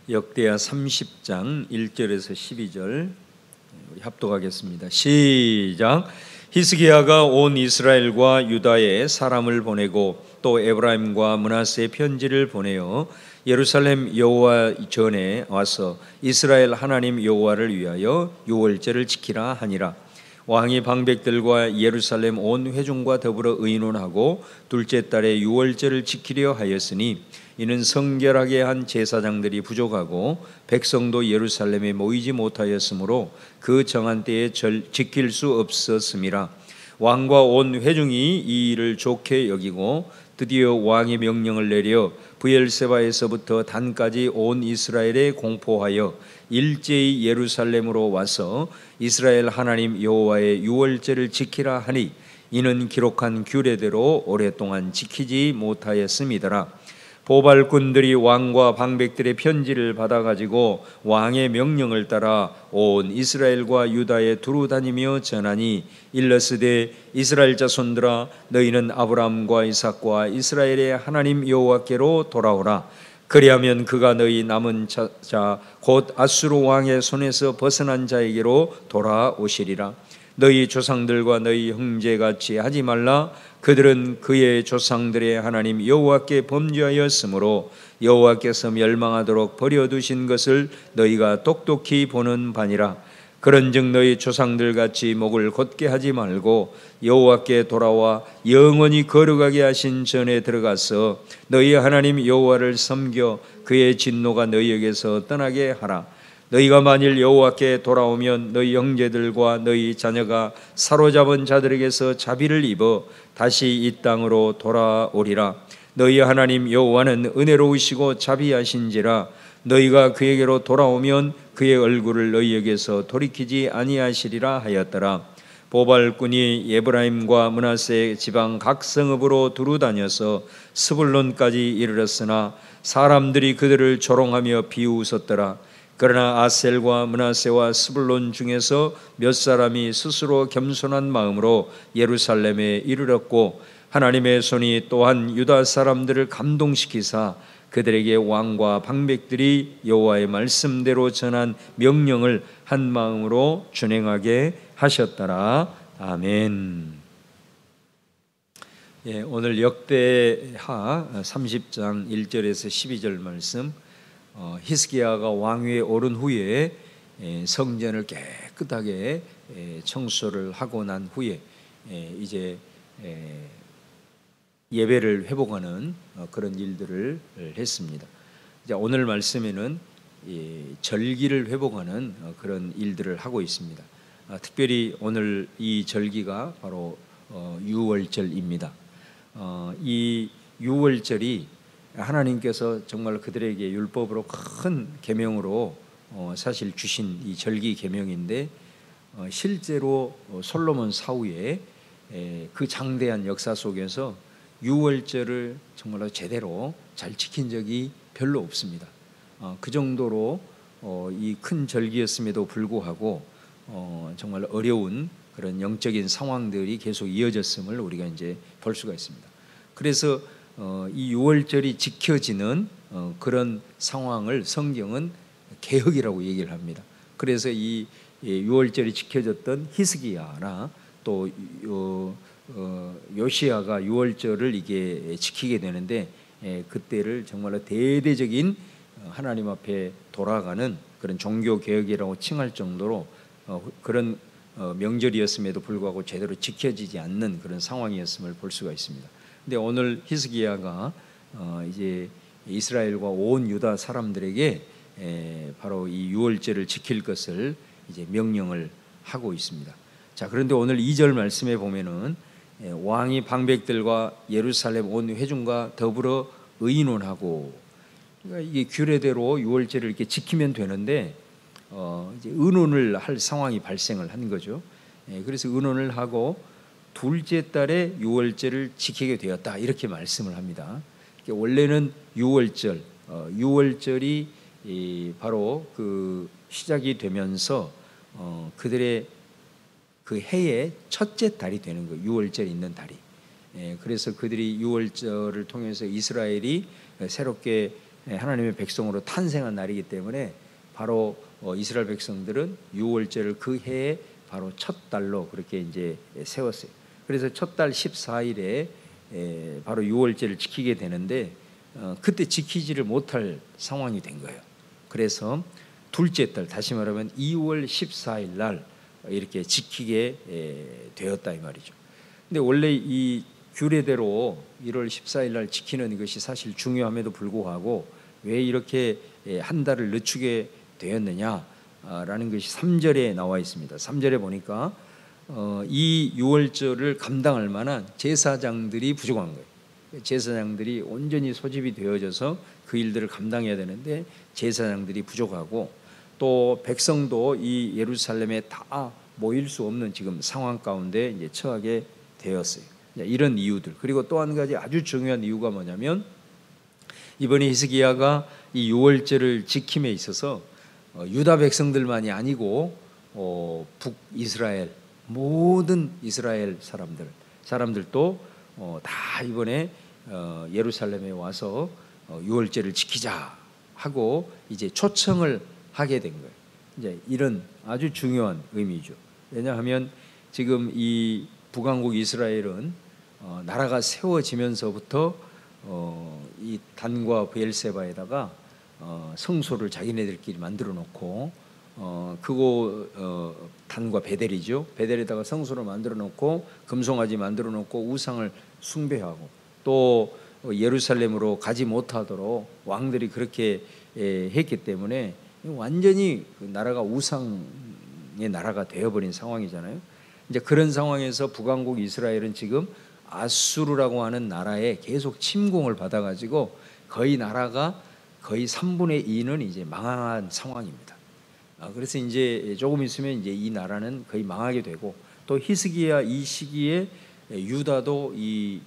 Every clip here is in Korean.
역대하 30장 1절에서 12절 우리 합독하겠습니다. 시작. 히스기야가 온 이스라엘과 유다에 사람을 보내고 또 에브라임과 므낫세에 편지를 보내어 예루살렘 여호와 전에 와서 이스라엘 하나님 여호와를 위하여 유월절을 지키라 하니라. 왕이 방백들과 예루살렘 온 회중과 더불어 의논하고 둘째 달에 유월절을 지키려 하였으니 이는 성결하게 한 제사장들이 부족하고 백성도 예루살렘에 모이지 못하였으므로 그 정한 때에 지킬 수 없었음이라. 왕과 온 회중이 이 일을 좋게 여기고 드디어 왕이 명령을 내려 브엘세바에서부터 단까지 온 이스라엘에 공포하여 일제히 예루살렘으로 와서 이스라엘 하나님 여호와의 유월절을 지키라 하니 이는 기록한 규례대로 오랫동안 지키지 못하였음이더라. 보발꾼들이 왕과 방백들의 편지를 받아가지고 왕의 명령을 따라 온 이스라엘과 유다에 두루 다니며 전하니 일러스되 이스라엘 자손들아 너희는 아브라함과 이삭과 이스라엘의 하나님 여호와께로 돌아오라. 그리하면 그가 너희 남은 자 곧 아수르 왕의 손에서 벗어난 자에게로 돌아오시리라. 너희 조상들과 너희 형제같이 하지 말라. 그들은 그의 조상들의 하나님 여호와께 범죄하였으므로 여호와께서 멸망하도록 버려두신 것을 너희가 똑똑히 보는 바니라. 그런즉 너희 조상들같이 목을 곧게 하지 말고 여호와께 돌아와 영원히 거룩하게 하신 전에 들어가서 너희 하나님 여호와를 섬겨 그의 진노가 너희에게서 떠나게 하라. 너희가 만일 여호와께 돌아오면 너희 형제들과 너희 자녀가 사로잡은 자들에게서 자비를 입어 다시 이 땅으로 돌아오리라. 너희 하나님 여호와는 은혜로우시고 자비하신지라. 너희가 그에게로 돌아오면 그의 얼굴을 너희에게서 돌이키지 아니하시리라 하였더라. 보발꾼이 에브라임과 므낫세 지방 각 성읍으로 두루 다녀서 스불론까지 이르렀으나 사람들이 그들을 조롱하며 비웃었더라. 그러나 아셀과 므낫세와 스불론 중에서 몇 사람이 스스로 겸손한 마음으로 예루살렘에 이르렀고 하나님의 손이 또한 유다 사람들을 감동시키사 그들에게 왕과 방백들이 여호와의 말씀대로 전한 명령을 한 마음으로 준행하게 하셨더라. 아멘. 오늘 역대하 30장 1절에서 12절 말씀, 히스기야가 왕위에 오른 후에 성전을 깨끗하게 청소를 하고 난 후에 이제 예배를 회복하는 그런 일들을 했습니다. 이제 오늘 말씀에는 절기를 회복하는 그런 일들을 하고 있습니다. 특별히 오늘 이 절기가 바로 유월절입니다. 이 유월절이 하나님께서 정말 그들에게 율법으로 큰 계명으로 사실 주신 이 절기 계명인데 실제로 솔로몬 사후에 그 장대한 역사 속에서 유월절을 정말로 제대로 잘 지킨 적이 별로 없습니다. 그 정도로 이 큰 절기였음에도 불구하고 정말 어려운 그런 영적인 상황들이 계속 이어졌음을 우리가 이제 볼 수가 있습니다. 그래서 이 유월절이 지켜지는 그런 상황을 성경은 개혁이라고 얘기를 합니다. 그래서 이 유월절이 지켜졌던 히스기야나 또 요시야가 유월절을 이게 지키게 되는데 그때를 정말로 대대적인 하나님 앞에 돌아가는 그런 종교 개혁이라고 칭할 정도로 그런 명절이었음에도 불구하고 제대로 지켜지지 않는 그런 상황이었음을 볼 수가 있습니다. 근데 오늘 히스기야가 이제 이스라엘과 온 유다 사람들에게 바로 이 유월절을 지킬 것을 이제 명령을 하고 있습니다. 자, 그런데 오늘 2절 말씀에 보면은 왕이 방백들과 예루살렘 온 회중과 더불어 의논하고, 그러니까 이게 규례대로 유월절을 이렇게 지키면 되는데 이제 의논을 할 상황이 발생을 한 거죠. 그래서 의논을 하고 둘째 달에 유월절을 지키게 되었다 이렇게 말씀을 합니다. 원래는 유월절이 바로 그 시작이 되면서 그들의 그 해의 첫째 달이 되는 거예요. 유월절이 있는 달이. 그래서 그들이 유월절을 통해서 이스라엘이 새롭게 하나님의 백성으로 탄생한 날이기 때문에 바로 이스라엘 백성들은 유월절을 그 해에 바로 첫 달로 그렇게 이제 세웠어요. 그래서 첫 달 14일에 바로 유월절을 지키게 되는데 그때 지키지를 못할 상황이 된 거예요. 그래서 둘째 달, 다시 말하면 2월 14일 날 이렇게 지키게 되었다 이 말이죠. 근데 원래 이 규례대로 1월 14일 날 지키는 이것이 사실 중요함에도 불구하고 왜 이렇게 한 달을 늦추게 되었느냐라는 것이 3절에 나와 있습니다. 3절에 보니까 이 유월절을 감당할 만한 제사장들이 부족한 거예요. 제사장들이 온전히 소집이 되어져서 그 일들을 감당해야 되는데 제사장들이 부족하고 또 백성도 이 예루살렘에 다 모일 수 없는 지금 상황 가운데 이제 처하게 되었어요. 이런 이유들. 그리고 또 한 가지 아주 중요한 이유가 뭐냐면 이번에 히스기야가 이 유월절을 지킴에 있어서 유다 백성들만이 아니고 북이스라엘 모든 이스라엘 사람들도 다 이번에 예루살렘에 와서 유월절을 지키자 하고 이제 초청을 하게 된 거예요. 이제 이런 아주 중요한 의미죠. 왜냐하면 지금 이 북왕국 이스라엘은 나라가 세워지면서부터 이 단과 브엘세바에다가 성소를 자기네들끼리 만들어 놓고 그거 단과 베델이죠. 베델에다가 성소를 만들어 놓고 금송아지 만들어 놓고 우상을 숭배하고 또 예루살렘으로 가지 못하도록 왕들이 그렇게 했기 때문에 완전히 그 나라가 우상의 나라가 되어버린 상황이잖아요. 이제 그런 상황에서 북왕국 이스라엘은 지금 아수르라고 하는 나라에 계속 침공을 받아가지고 거의 나라가 거의 3분의 2는 이제 망한 상황입니다. 그래서 이제 조금 있으면 이제 이 나라는 거의 망하게 되고 또 히스기야 이 시기에 유다도 이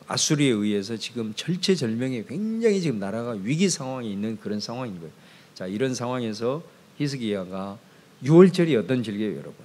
아수르에 의해서 지금 절체절명에 굉장히 지금 나라가 위기 상황에 있는 그런 상황인 거예요. 자, 이런 상황에서 히스기야가 유월절이 어떤 절기예요, 여러분?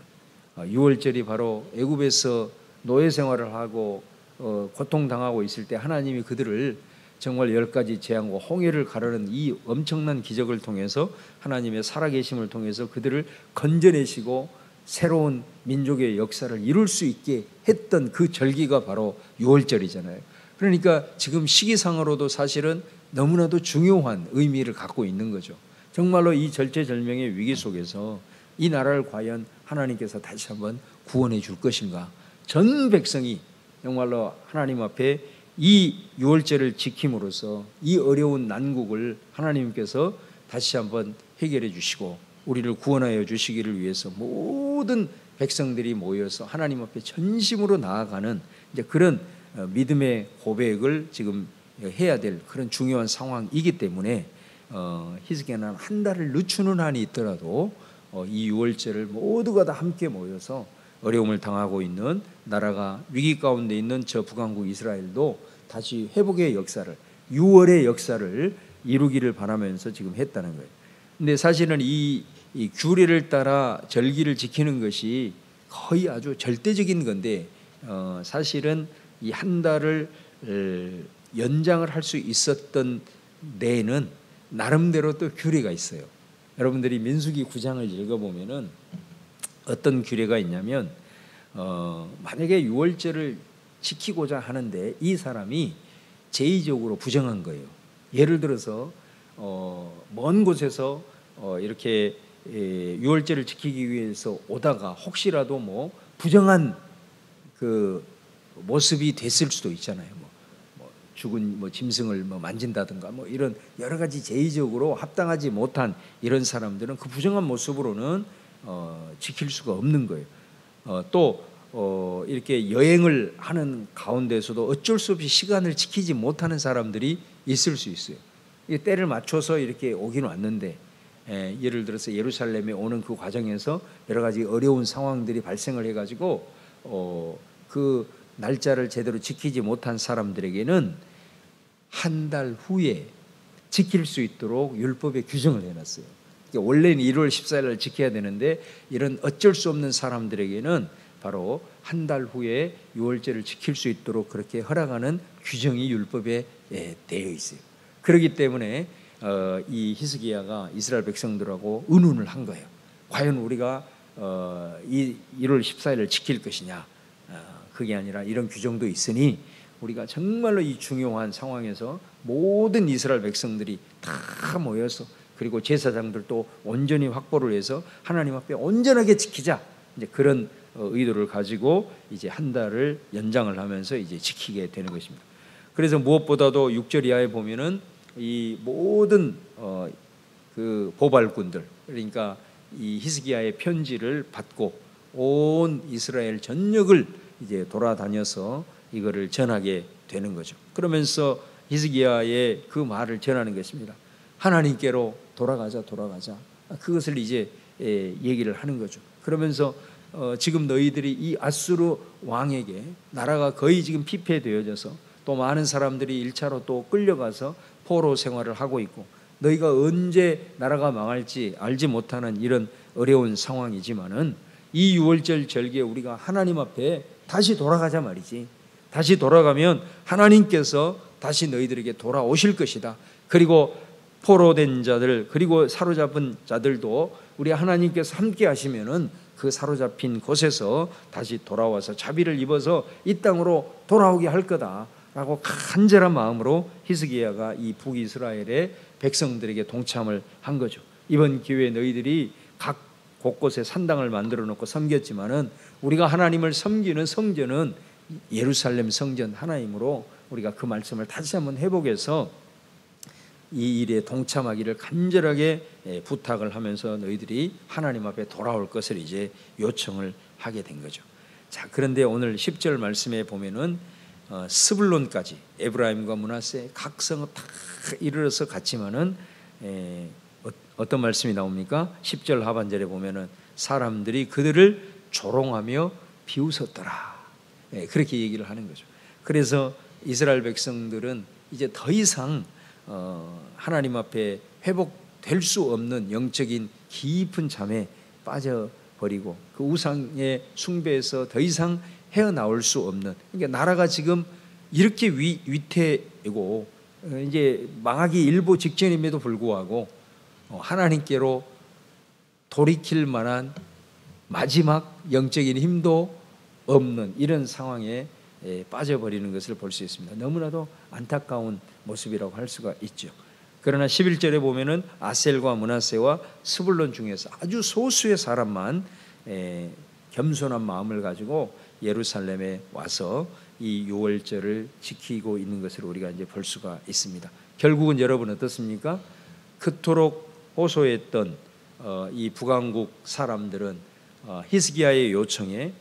유월절이 바로 애굽에서 노예 생활을 하고 고통당하고 있을 때 하나님이 그들을 정말 10가지 재앙과 홍해를 가르는 이 엄청난 기적을 통해서 하나님의 살아계심을 통해서 그들을 건져내시고 새로운 민족의 역사를 이룰 수 있게 했던 그 절기가 바로 유월절이잖아요. 그러니까 지금 시기상으로도 사실은 너무나도 중요한 의미를 갖고 있는 거죠. 정말로 이 절체절명의 위기 속에서 이 나라를 과연 하나님께서 다시 한번 구원해 줄 것인가. 전 백성이 정말로 하나님 앞에 이 유월절을 지킴으로써 이 어려운 난국을 하나님께서 다시 한번 해결해 주시고 우리를 구원하여 주시기를 위해서 모든 백성들이 모여서 하나님 앞에 전심으로 나아가는 이제 그런 믿음의 고백을 지금 해야 될 그런 중요한 상황이기 때문에 히스기야는 한 달을 늦추는 한이 있더라도 이 유월절을 모두가 다 함께 모여서 어려움을 당하고 있는 나라가 위기 가운데 있는 저 북왕국 이스라엘도 다시 회복의 역사를 6월의 역사를 이루기를 바라면서 지금 했다는 거예요. 근데 사실은 이 규례를 따라 절기를 지키는 것이 거의 아주 절대적인 건데 사실은 이 한 달을 연장을 할 수 있었던 데에는 나름대로 또 규례가 있어요. 여러분들이 민수기 9장을 읽어보면은 어떤 규례가 있냐면 만약에 유월절을 지키고자 하는데 이 사람이 제의적으로 부정한 거예요. 예를 들어서 먼 곳에서 이렇게 유월절을 지키기 위해서 오다가 혹시라도 뭐 부정한 그 모습이 됐을 수도 있잖아요. 뭐 죽은 뭐 짐승을 뭐 만진다든가 뭐 이런 여러 가지 제의적으로 합당하지 못한 이런 사람들은 그 부정한 모습으로는 지킬 수가 없는 거예요. 또 이렇게 여행을 하는 가운데서도 어쩔 수 없이 시간을 지키지 못하는 사람들이 있을 수 있어요. 때를 맞춰서 이렇게 오긴 왔는데 예를 들어서 예루살렘에 오는 그 과정에서 여러 가지 어려운 상황들이 발생을 해가지고 그 날짜를 제대로 지키지 못한 사람들에게는 한 달 후에 지킬 수 있도록 율법에 규정을 해놨어요. 원래는 1월 14일을 지켜야 되는데 이런 어쩔 수 없는 사람들에게는 바로 한 달 후에 유월절을 지킬 수 있도록 그렇게 허락하는 규정이 율법에 되어 있어요. 그렇기 때문에 이 히스기야가 이스라엘 백성들하고 의논을 한 거예요. 과연 우리가 이 1월 14일을 지킬 것이냐. 그게 아니라 이런 규정도 있으니 우리가 정말로 이 중요한 상황에서 모든 이스라엘 백성들이 다 모여서, 그리고 제사장들도 온전히 확보를 해서 하나님 앞에 온전하게 지키자, 이제 그런 의도를 가지고 이제 한 달을 연장을 하면서 이제 지키게 되는 것입니다. 그래서 무엇보다도 6절 이하에 보면은 이 모든 그 보발꾼들, 그러니까 이 히스기야의 편지를 받고 온 이스라엘 전역을 이제 돌아다녀서 이거를 전하게 되는 거죠. 그러면서 히스기야의 그 말을 전하는 것입니다. 하나님께로 돌아가자. 그것을 이제 얘기를 하는 거죠. 그러면서 지금 너희들이 이 아수르 왕에게 나라가 거의 지금 피폐되어져서 또 많은 사람들이 1차로 또 끌려가서 포로 생활을 하고 있고, 너희가 언제 나라가 망할지 알지 못하는 이런 어려운 상황이지만은 이 유월절 절기에 우리가 하나님 앞에 다시 돌아가자 말이지. 다시 돌아가면 하나님께서 다시 너희들에게 돌아오실 것이다. 그리고 포로된 자들, 그리고 사로잡은 자들도 우리 하나님께서 함께 하시면은 그 사로잡힌 곳에서 다시 돌아와서 자비를 입어서 이 땅으로 돌아오게 할 거다라고 간절한 마음으로 히스기야가 이 북이스라엘의 백성들에게 동참을 한 거죠. 이번 기회에 너희들이 각 곳곳에 산당을 만들어 놓고 섬겼지만은 우리가 하나님을 섬기는 성전은 예루살렘 성전 하나님으로 우리가 그 말씀을 다시 한번 회복해서 이 일에 동참하기를 간절하게 부탁을 하면서 너희들이 하나님 앞에 돌아올 것을 이제 요청을 하게 된 거죠. 자, 그런데 오늘 10절 말씀에 보면은 스불론까지 에브라임과 므낫세 각 성읍 다 이르러서 갔지만은 어떤 말씀이 나옵니까? 10절 하반절에 보면은 사람들이 그들을 조롱하며 비웃었더라. 그렇게 얘기를 하는 거죠. 그래서 이스라엘 백성들은 이제 더 이상 하나님 앞에 회복될 수 없는 영적인 깊은 잠에 빠져버리고 그 우상의 숭배에서 더 이상 헤어나올 수 없는, 그러니까 나라가 지금 이렇게 위태이고 이제 망하기 일보 직전임에도 불구하고 하나님께로 돌이킬 만한 마지막 영적인 힘도 없는 이런 상황에 빠져버리는 것을 볼 수 있습니다. 너무나도 안타까운 모습이라고 할 수가 있죠. 그러나 11절에 보면은 아셀과 므낫세와 스불론 중에서 아주 소수의 사람만 겸손한 마음을 가지고 예루살렘에 와서 이 유월절을 지키고 있는 것을 우리가 이제 볼 수가 있습니다. 결국은 여러분 어떻습니까? 그토록 호소했던 이 북왕국 사람들은 히스기야의 요청에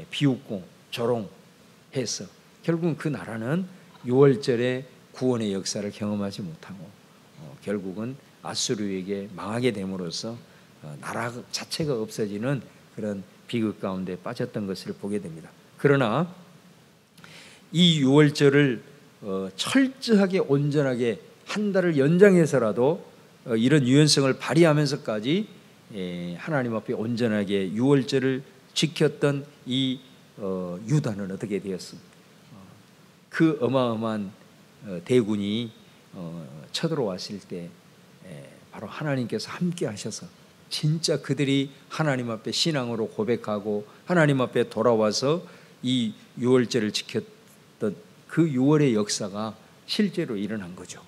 비웃고 조롱해서 결국은 그 나라는 유월절의 구원의 역사를 경험하지 못하고 결국은 아수르에게 망하게 됨으로써 나라 자체가 없어지는 그런 비극 가운데 빠졌던 것을 보게 됩니다. 그러나 이 유월절을 철저하게 온전하게 한 달을 연장해서라도 이런 유연성을 발휘하면서까지 하나님 앞에 온전하게 유월절을 지켰던 이 유다는 어떻게 되었습니까? 그 어마어마한 대군이 쳐들어왔을 때 바로 하나님께서 함께 하셔서 진짜 그들이 하나님 앞에 신앙으로 고백하고 하나님 앞에 돌아와서 이 유월절을 지켰던 그 유월의 역사가 실제로 일어난 거죠.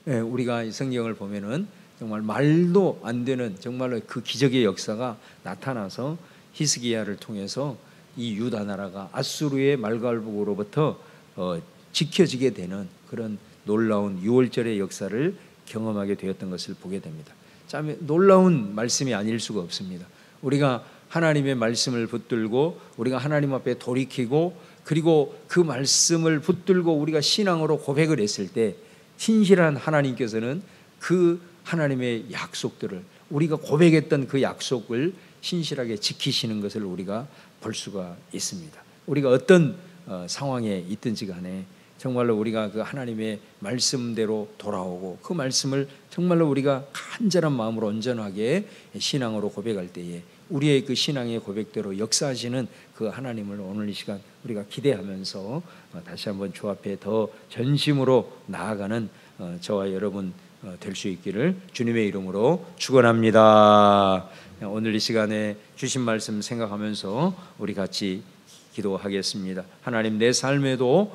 우리가 이 성경을 보면은 정말 말도 안 되는 정말로 그 기적의 역사가 나타나서 히스기야를 통해서 이 유다 나라가 아수르의 말갈복으로부터 지켜지게 되는 그런 놀라운 유월절의 역사를 경험하게 되었던 것을 보게 됩니다. 참 놀라운 말씀이 아닐 수가 없습니다. 우리가 하나님의 말씀을 붙들고 우리가 하나님 앞에 돌이키고 그리고 그 말씀을 붙들고 우리가 신앙으로 고백을 했을 때 신실한 하나님께서는 그 하나님의 약속들을 우리가 고백했던 그 약속을 신실하게 지키시는 것을 우리가 볼 수가 있습니다. 우리가 어떤 상황에 있든지 간에 정말로 우리가 그 하나님의 말씀대로 돌아오고 그 말씀을 정말로 우리가 간절한 마음으로 온전하게 신앙으로 고백할 때에 우리의 그 신앙의 고백대로 역사하시는 그 하나님을 오늘 이 시간 우리가 기대하면서 다시 한번 주 앞에 더 전심으로 나아가는 저와 여러분 될 수 있기를 주님의 이름으로 축원합니다. 오늘 이 시간에 주신 말씀 생각하면서 우리 같이 기도하겠습니다. 하나님, 내 삶에도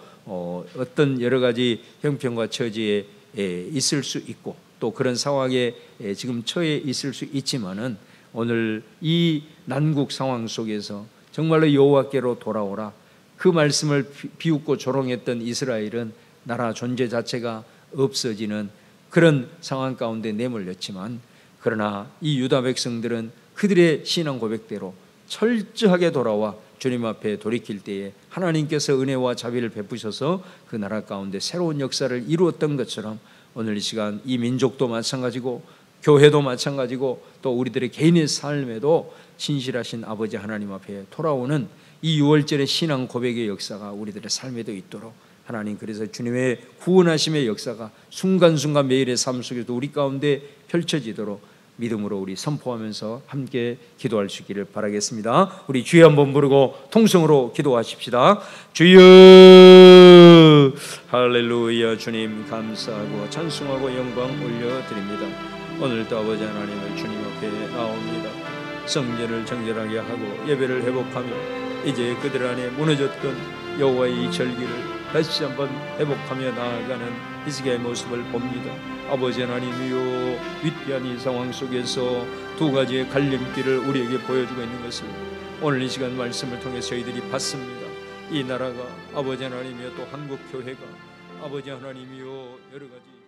어떤 여러 가지 형편과 처지에 있을 수 있고 또 그런 상황에 지금 처해 있을 수 있지만은 오늘 이 난국 상황 속에서 정말로 여호와께로 돌아오라, 그 말씀을 비웃고 조롱했던 이스라엘은 나라 존재 자체가 없어지는 그런 상황 가운데 내몰렸지만, 그러나 이 유다 백성들은 그들의 신앙 고백대로 철저하게 돌아와 주님 앞에 돌이킬 때에 하나님께서 은혜와 자비를 베푸셔서 그 나라 가운데 새로운 역사를 이루었던 것처럼 오늘 이 시간 이 민족도 마찬가지고 교회도 마찬가지고 또 우리들의 개인의 삶에도 신실하신 아버지 하나님 앞에 돌아오는 이 6월절의 신앙 고백의 역사가 우리들의 삶에도 있도록 하나님, 그래서 주님의 구원하심의 역사가 순간순간 매일의 삶 속에도 우리 가운데 펼쳐지도록 믿음으로 우리 선포하면서 함께 기도할 수 있기를 바라겠습니다. 우리 주여 한번 부르고 통성으로 기도하십시다. 주여, 할렐루야. 주님 감사하고 찬송하고 영광 올려드립니다. 오늘도 아버지 하나님을 주님 앞에 나옵니다. 성전을 정결하게 하고 예배를 회복하며 이제 그들 안에 무너졌던 여호와의 이 절기를 다시 한번 회복하며 나아가는 히스기야의 모습을 봅니다. 아버지 하나님이요, 위대한 이 상황 속에서 두 가지의 갈림길을 우리에게 보여주고 있는 것을 오늘 이 시간 말씀을 통해 저희들이 봤습니다. 이 나라가 아버지 하나님이요, 또 한국 교회가 아버지 하나님이요, 여러 가지